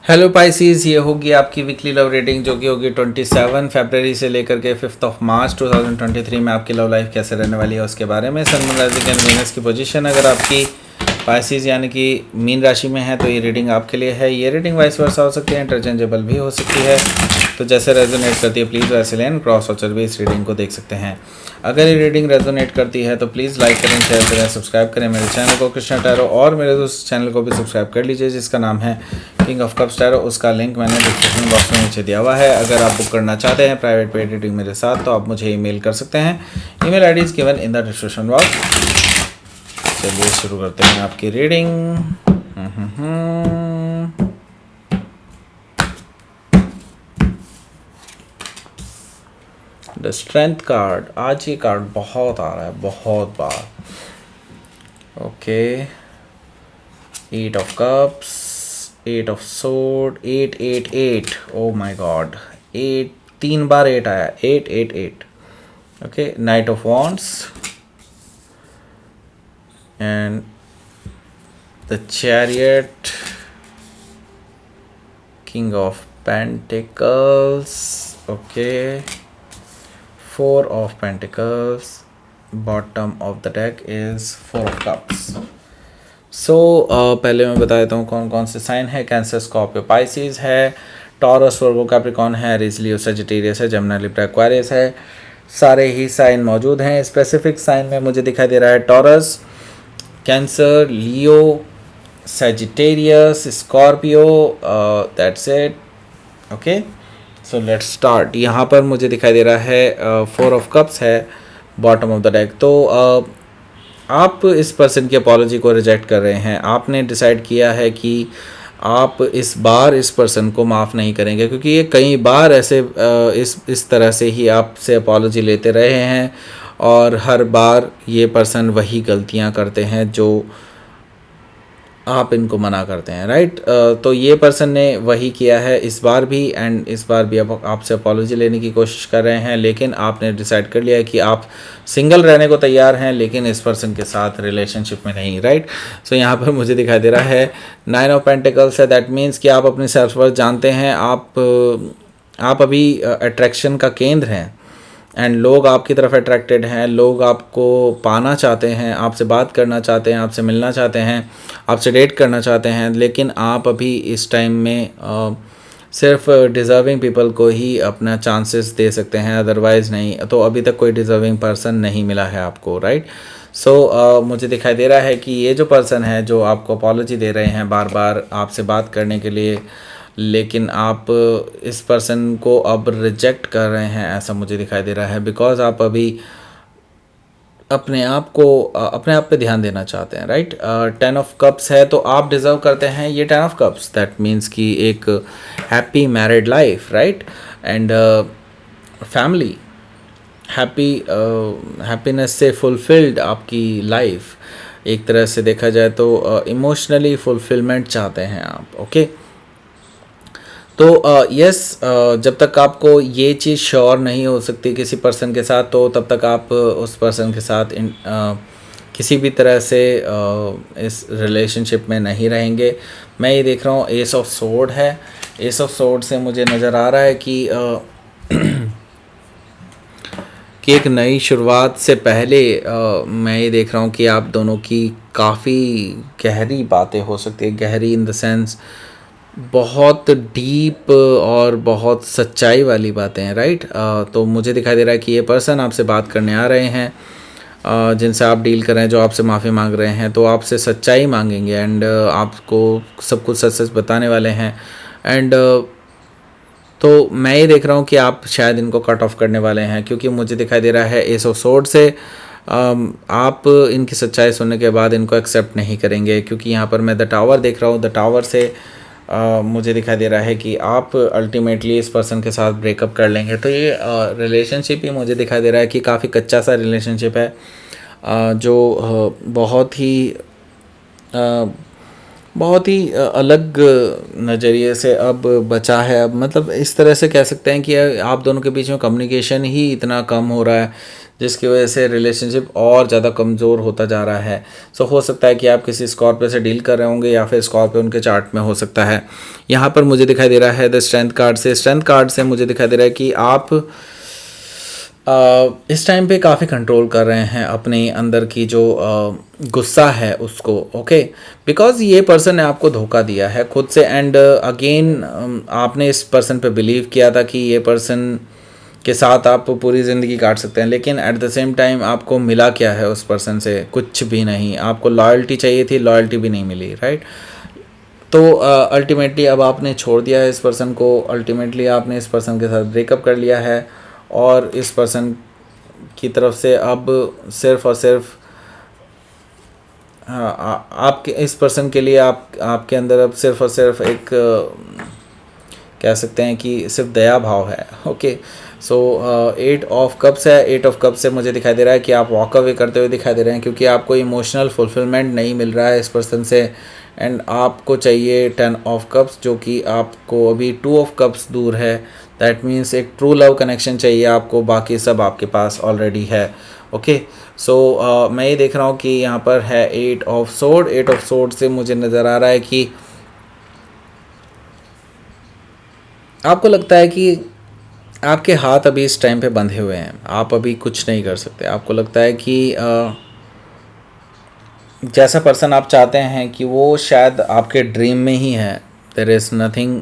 Hello Pisces, ये होगी आपकी वीकली लव रेटिंग जो कि होगी 27 फरवरी से लेकर के 5 मार्च 2023 में आपकी लव लाइफ कैसे रहने वाली है उसके बारे में। Sun moon rising and Venus की पोजीशन अगर आपकी पाइसीज यानी कि मीन राशि में है तो ये रीडिंग आपके लिए है। ये रीडिंग वाइस वर्सा हो सकती है, इंटरचेंजेबल भी हो सकती है, तो जैसे रेजोनेट करती है प्लीज़ वैसे लें। क्रॉस वाचर भी इस रीडिंग को देख सकते हैं। अगर ये रीडिंग रेजोनेट करती है तो प्लीज़ लाइक करें, शेयर करें, सब्सक्राइब करें मेरे चैनल को कृष्णा टैरो, और मेरे दोस्त चैनल को भी सब्सक्राइब कर लीजिए जिसका नाम है किंग ऑफ कप्स टैरो। उसका लिंक मैंने डिस्क्रिप्शन बॉक्स में नीचे दिया हुआ है। अगर आप बुक करना चाहते हैं प्राइवेट पेड रीडिंग मेरे साथ तो आप मुझे ईमेल कर सकते हैं। Email ID is given in the description box. चलिए शुरू करते हैं आपकी रीडिंग। द स्ट्रेंथ कार्ड, आज ये कार्ड बहुत आ रहा है, बहुत बार। Okay, 8 of cups, 8 of sword, 8 8 8। Oh my God, 8 3 बार 8 आया, 8 8 8। Okay, knight of wands and the chariot, king of pentacles. Okay, 4 of Pentacles, bottom of the deck is 4 of Cups. So पहले मैं बता देता हूँ कौन कौन से साइन है। कैंसर, स्कॉर्पियो, पाइसिस है, टॉरस, वर्गो, कैप्रिकॉर्न है, एरीज, लियो, सजिटेरियस है, जमुना, लिब्रा, एक्वारियस है। सारे ही साइन मौजूद हैं। स्पेसिफिक साइन में मुझे दिखाई दे रहा है taurus, cancer, Leo, Sagittarius, Scorpio. That's it. Okay, so let's start. यहाँ पर मुझे दिखाई दे रहा है 4 ऑफ कप्स है बॉटम ऑफ द डेक। तो आप इस पर्सन की अपॉलॉजी को रिजेक्ट कर रहे हैं। आपने डिसाइड किया है कि आप इस बार इस पर्सन को माफ़ नहीं करेंगे, क्योंकि ये कई बार ऐसे इस तरह से ही आपसे अपॉलॉजी लेते रहे हैं और हर बार ये पर्सन वही गलतियाँ करते हैं जो आप इनको मना करते हैं, राइट। तो ये पर्सन ने वही किया है इस बार भी, एंड इस बार भी आपसे अपॉलॉजी लेने की कोशिश कर रहे हैं, लेकिन आपने डिसाइड कर लिया है कि आप सिंगल रहने को तैयार हैं लेकिन इस पर्सन के साथ रिलेशनशिप में नहीं, राइट। सो यहाँ पर मुझे दिखाई दे रहा है 9 ऑफ पेंटिकल्स है। दैट मीन्स कि आप अपनी सेल्फ वर्थ जानते हैं। आप अभी अट्रैक्शन का केंद्र हैं एंड लोग आपकी तरफ अट्रैक्टेड हैं। लोग आपको पाना चाहते हैं, आपसे बात करना चाहते हैं, आपसे मिलना चाहते हैं, आपसे डेट करना चाहते हैं, लेकिन आप अभी इस टाइम में सिर्फ डिज़र्विंग पीपल को ही अपना चांसेस दे सकते हैं, अदरवाइज़ नहीं। तो अभी तक कोई डिज़र्विंग पर्सन नहीं मिला है आपको, राइट। सो मुझे दिखाई दे रहा है कि ये जो पर्सन है जो आपको अपॉलॉजी दे रहे हैं बार बार आपसे बात करने के लिए, लेकिन आप इस पर्सन को अब रिजेक्ट कर रहे हैं, ऐसा मुझे दिखाई दे रहा है। बिकॉज आप अभी अपने आप पे ध्यान देना चाहते हैं, राइट। 10 ऑफ कप्स है तो आप डिज़र्व करते हैं ये 10 ऑफ कप्स। दैट मीन्स कि एक happy married life, right, and family, happiness से फुलफिल्ड आपकी लाइफ। एक तरह से देखा जाए तो इमोशनली फुलफिलमेंट चाहते हैं आप, ओके। तो यस, जब तक आपको ये चीज़ श्योर नहीं हो सकती किसी पर्सन के साथ, तो तब तक आप उस पर्सन के साथ किसी भी तरह से इस रिलेशनशिप में नहीं रहेंगे। मैं ये देख रहा हूँ एस ऑफ सोर्ड है। एस ऑफ सोर्ड से मुझे नज़र आ रहा है कि एक नई शुरुआत से पहले मैं ये देख रहा हूँ कि आप दोनों की काफ़ी गहरी बातें हो सकती है। गहरी इन द सेंस बहुत डीप और बहुत सच्चाई वाली बातें हैं, राइट। तो मुझे दिखाई दे रहा है कि ये पर्सन आपसे बात करने आ रहे हैं, जिनसे आप डील कर रहे हैं, जो आपसे माफ़ी मांग रहे हैं, तो आपसे सच्चाई मांगेंगे एंड आपको सब कुछ सच सच बताने वाले हैं। एंड तो मैं ये देख रहा हूँ कि आप शायद इनको कट ऑफ करने वाले हैं, क्योंकि मुझे दिखाई दे रहा है एस ऑफ सोर्ड से आप इनकी सच्चाई सुनने के बाद इनको एक्सेप्ट नहीं करेंगे, क्योंकि यहाँ पर मैं द टावर देख रहा हूँ। द टावर से मुझे दिखाई दे रहा है कि आप अल्टीमेटली इस पर्सन के साथ ब्रेकअप कर लेंगे। तो ये रिलेशनशिप ही मुझे दिखाई दे रहा है कि काफ़ी कच्चा सा रिलेशनशिप है, जो बहुत ही अलग नज़रिए से अब बचा है। अब मतलब इस तरह से कह सकते हैं कि आप दोनों के बीच में कम्युनिकेशन ही इतना कम हो रहा है जिसकी वजह से रिलेशनशिप और ज़्यादा कमज़ोर होता जा रहा है। सो हो सकता है कि आप किसी स्कॉर्पियो से डील कर रहे होंगे या फिर स्कॉर्पियो उनके चार्ट में हो सकता है। यहाँ पर मुझे दिखाई दे रहा है द स्ट्रेंथ कार्ड से मुझे दिखाई दे रहा है कि आप इस टाइम पे काफ़ी कंट्रोल कर रहे हैं अपने अंदर की जो गुस्सा है उसको, ओके, बिकॉज ये पर्सन ने आपको धोखा दिया है खुद से। एंड अगेन आपने इस पर्सन पे बिलीव किया था कि ये पर्सन के साथ आप पूरी ज़िंदगी काट सकते हैं, लेकिन एट द सेम टाइम आपको मिला क्या है उस पर्सन से? कुछ भी नहीं। आपको लॉयल्टी चाहिए थी, लॉयल्टी भी नहीं मिली, राइट? तो अल्टीमेटली अब आपने छोड़ दिया है इस पर्सन को, अल्टीमेटली आपने इस पर्सन के साथ ब्रेकअप कर लिया है और इस पर्सन की तरफ से अब सिर्फ और सिर्फ आपके इस पर्सन के लिए आपके अंदर अब सिर्फ और सिर्फ एक कह सकते हैं कि सिर्फ दया भाव है, ओके। सो 8 ऑफ कप्स है। 8 ऑफ कप्स से मुझे दिखाई दे रहा है कि आप वॉक अवे करते हुए दिखाई दे रहे हैं क्योंकि आपको इमोशनल फुलफिलमेंट नहीं मिल रहा है इस पर्सन से। एंड आपको चाहिए 10 ऑफ कप्स, जो कि आपको अभी 2 ऑफ कप्स दूर है। दैट मीन्स एक ट्रू लव कनेक्शन चाहिए आपको, बाकी सब आपके पास ऑलरेडी है, ओके। सो मैं ये देख रहा हूँ कि यहाँ पर है 8 ऑफ सोर्ड। 8 ऑफ सोर्ड से मुझे नज़र आ रहा है कि आपको लगता है कि आपके हाथ अभी इस टाइम पे बंधे हुए हैं, आप अभी कुछ नहीं कर सकते। आपको लगता है कि जैसा पर्सन आप चाहते हैं कि वो शायद आपके ड्रीम में ही है। There is nothing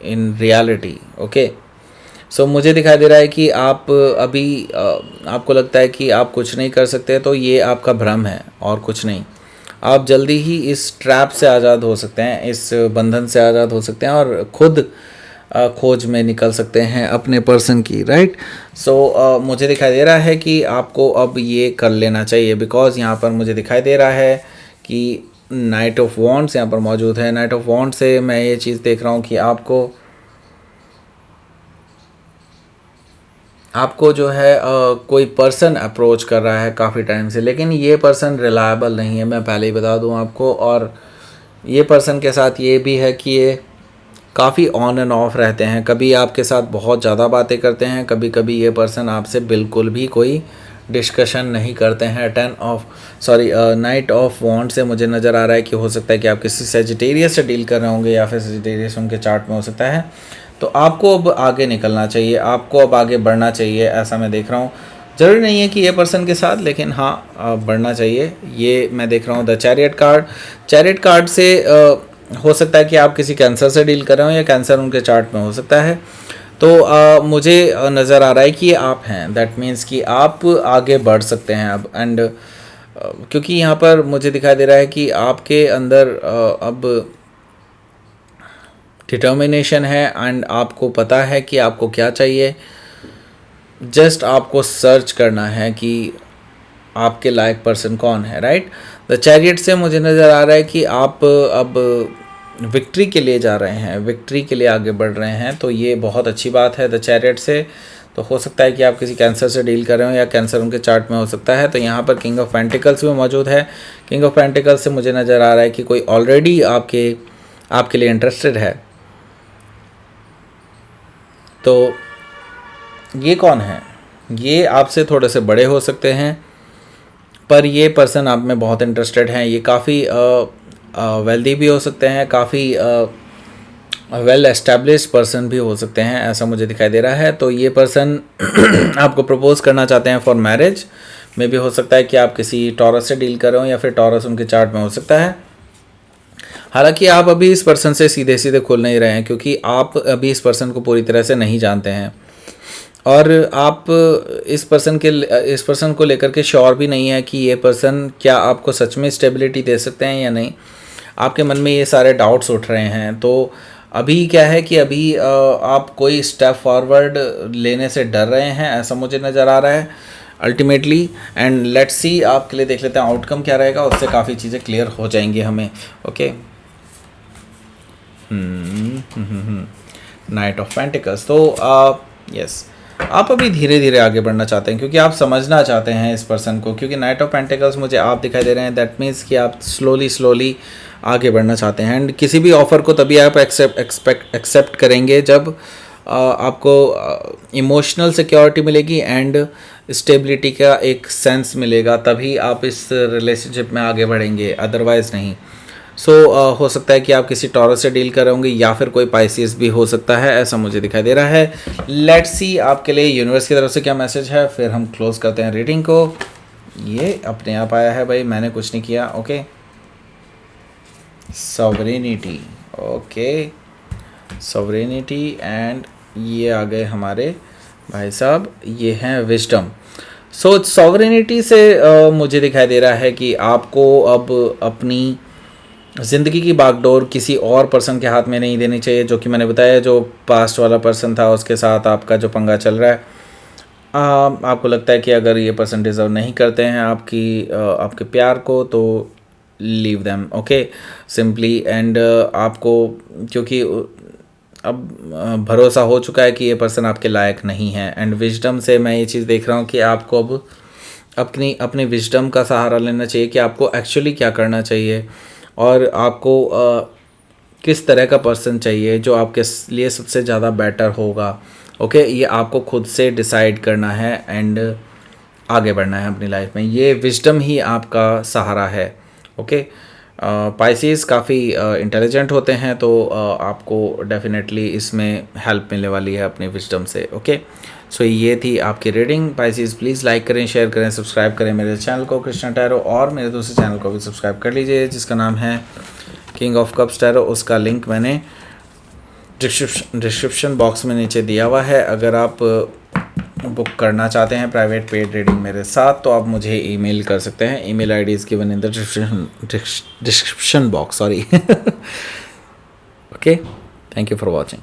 in reality, okay. So मुझे दिखाई दे रहा है कि आप अभी आपको लगता है कि आप कुछ नहीं कर सकते, तो ये आपका भ्रम है और कुछ नहीं। आप जल्दी ही इस ट्रैप से आज़ाद हो सकते हैं, इस बंधन से आज़ाद हो सकते हैं और खुद खोज में निकल सकते हैं अपने पर्सन की, राइट? सो मुझे दिखाई दे रहा है कि आपको अब ये कर लेना चाहिए, बिकॉज यहाँ पर मुझे दिखाई दे रहा है कि नाइट ऑफ वॉन्ड्स यहाँ पर मौजूद है। नाइट ऑफ वॉन्ड्स से मैं ये चीज़ देख रहा हूँ कि आपको जो है कोई पर्सन अप्रोच कर रहा है काफ़ी टाइम से, लेकिन ये पर्सन रिलायबल नहीं है, मैं पहले ही बता दूं आपको। और ये पर्सन के साथ ये भी है कि ये काफ़ी ऑन एंड ऑफ रहते हैं। कभी आपके साथ बहुत ज़्यादा बातें करते हैं, कभी कभी ये पर्सन आपसे बिल्कुल भी कोई डिस्कशन नहीं करते हैं। नाइट ऑफ वॉन्ड से मुझे नज़र आ रहा है कि हो सकता है कि आप किसी सेजिटेरियस से डील कर रहे होंगे या फिर सेजिटेरियस उनके चार्ट में हो सकता है। तो आपको अब आगे निकलना चाहिए, आपको अब आगे बढ़ना चाहिए, ऐसा मैं देख रहा हूँ। ज़रूरी नहीं है कि ये पर्सन के साथ, लेकिन हाँ बढ़ना चाहिए। ये मैं देख रहा हूँ the chariot card. Chariot card से हो सकता है कि आप किसी कैंसर से डील कर रहे हो या कैंसर उनके चार्ट में हो सकता है। तो मुझे नज़र आ रहा है कि ये आप हैं। दैट मीन्स कि आप आगे बढ़ सकते हैं अब। एंड क्योंकि यहाँ पर मुझे दिखाई दे रहा है कि आपके अंदर अब डिटर्मिनेशन है एंड आपको पता है कि आपको क्या चाहिए। जस्ट आपको सर्च करना है कि आपके लायक पर्सन कौन है, राइट? द चैरियट से मुझे नज़र आ रहा है कि आप अब विक्ट्री के लिए जा रहे हैं, विक्ट्री के लिए आगे बढ़ रहे हैं, तो ये बहुत अच्छी बात है द चैरियट से। तो हो सकता है कि आप किसी कैंसर से डील कर रहे हो या कैंसर उनके चार्ट में हो सकता है। तो यहाँ पर किंग ऑफ पेंटिकल्स भी मौजूद है। किंग ऑफ पेंटिकल्स से मुझे नज़र आ रहा है कि कोई ऑलरेडी आपके लिए इंटरेस्टेड है। तो ये कौन है? ये आपसे थोड़े से बड़े हो सकते हैं, पर ये पर्सन आप में बहुत इंटरेस्टेड हैं। ये काफ़ी वेल्दी भी हो सकते हैं, काफ़ी वेल एस्टेब्लिश्ड पर्सन भी हो सकते हैं, ऐसा मुझे दिखाई दे रहा है। तो ये पर्सन आपको प्रपोज करना चाहते हैं फॉर मैरिज में भी हो सकता है कि आप किसी टॉरस से डील कर रहे हो या फिर टॉरस उनके चार्ट में हो सकता है। हालांकि आप अभी इस पर्सन से सीधे सीधे खुल नहीं रहे हैं क्योंकि आप अभी इस पर्सन को पूरी तरह से नहीं जानते हैं और आप इस पर्सन को लेकर के श्योर भी नहीं है कि ये पर्सन क्या आपको सच में स्टेबिलिटी दे सकते हैं या नहीं। आपके मन में ये सारे डाउट्स उठ रहे हैं। तो अभी क्या है कि अभी आप कोई स्टेप फॉरवर्ड लेने से डर रहे हैं, ऐसा मुझे नज़र आ रहा है अल्टीमेटली। एंड लेट्स सी, आपके लिए देख लेते हैं आउटकम क्या रहेगा, उससे काफ़ी चीज़ें क्लियर हो जाएंगी हमें, ओके। Knight of pentacles. तो यस, आप अभी धीरे धीरे आगे बढ़ना चाहते हैं क्योंकि आप समझना चाहते हैं इस पर्सन को, क्योंकि नाइट ऑफ पेंटिकल्स मुझे आप दिखाई दे रहे हैं। दैट मीन्स कि आप स्लोली आगे बढ़ना चाहते हैं। एंड किसी भी ऑफ़र को तभी आप एक्सेप्ट करेंगे जब आपको इमोशनल सिक्योरिटी मिलेगी एंड स्टेबिलिटी का एक सेंस मिलेगा, तभी आप इस रिलेशनशिप में आगे बढ़ेंगे, अदरवाइज़ नहीं। सो हो सकता है कि आप किसी टॉरस से डील कर रहे होंगे या फिर कोई पाइसिस भी हो सकता है, ऐसा मुझे दिखाई दे रहा है। लेट्स सी आपके लिए यूनिवर्स की तरफ से क्या मैसेज है, फिर हम क्लोज करते हैं रीडिंग को। ये अपने आप आया है भाई, मैंने कुछ नहीं किया। Okay, sovereignty, okay sovereignty, and ये आ गए हमारे भाई साहब, ये हैं विजडम। सो सॉवरेनिटी से मुझे दिखाई दे रहा है कि आपको अब अपनी ज़िंदगी की बागडोर किसी और पर्सन के हाथ में नहीं देनी चाहिए, जो कि मैंने बताया जो पास्ट वाला पर्सन था उसके साथ आपका जो पंगा चल रहा है। आपको लगता है कि अगर ये पर्सन डिज़र्व नहीं करते हैं आपके प्यार को, तो leave them, okay simply. And आपको क्योंकि अब भरोसा हो चुका है कि ये पर्सन आपके लायक नहीं है, एंड विजडम से मैं ये चीज़ देख रहा हूँ कि आपको अब अपनी विजडम का सहारा लेना चाहिए कि आपको एक्चुअली क्या करना चाहिए और आपको किस तरह का पर्सन चाहिए जो आपके लिए सबसे ज़्यादा बेटर होगा। ओके, ये आपको खुद से डिसाइड करना है एंड आगे बढ़ना है अपनी लाइफ में। ये विजडम ही आपका सहारा है। ओके, पाइसेस काफ़ी इंटेलिजेंट होते हैं, तो आपको डेफिनेटली इसमें हेल्प मिलने वाली है अपनी विजडम से। ओके, सो ये थी आपकी रीडिंग। पाइसेस प्लीज़ लाइक करें, शेयर करें, सब्सक्राइब करें मेरे चैनल को कृष्णा टैरो, और मेरे दूसरे चैनल को भी सब्सक्राइब कर लीजिए जिसका नाम है किंग ऑफ कप्स टैरो। उसका लिंक मैंने डिस्क्रिप्शन बॉक्स में नीचे दिया हुआ है। अगर आप बुक करना चाहते हैं प्राइवेट पेड रीडिंग मेरे साथ, तो आप मुझे ईमेल कर सकते हैं। Email ID is given in the description box, sorry. Okay, thank you for watching.